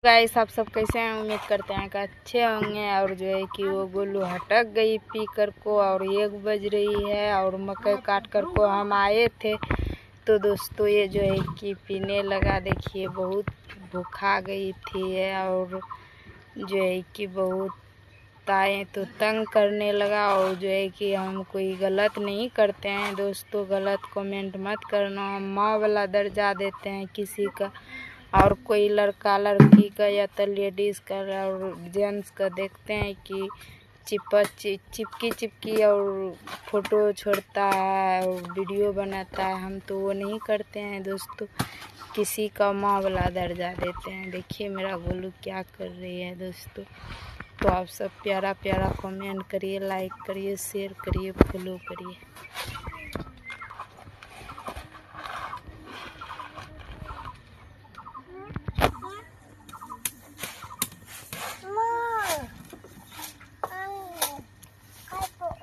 Guys, आप सब कैसे हैं? उम्मीद करते हैं कि अच्छे होंगे। और जो है कि वो गोलू हटक गई पी कर को और 1 बज रही है और मकई काट कर को हम आए थे। तो दोस्तों ये जो है कि पीने लगा। देखिए बहुत भूखा गई थी और जो है कि बहुत आए तो तंग करने लगा। और जो है कि हम कोई गलत नहीं करते हैं दोस्तों, गलत कमेंट मत करना। हम माँ वाला दर्जा देते हैं किसी का, और कोई लड़का लड़की का या तो लेडीज़ का और जेंट्स का देखते हैं कि चिपकी और फ़ोटो छोड़ता है और वीडियो बनाता है। हम तो वो नहीं करते हैं दोस्तों, किसी का माँ वाला दर्जा देते हैं। देखिए मेरा गोलू क्या कर रही है दोस्तों। तो आप सब प्यारा प्यारा कमेंट करिए, लाइक करिए, शेयर करिए, फॉलो करिए।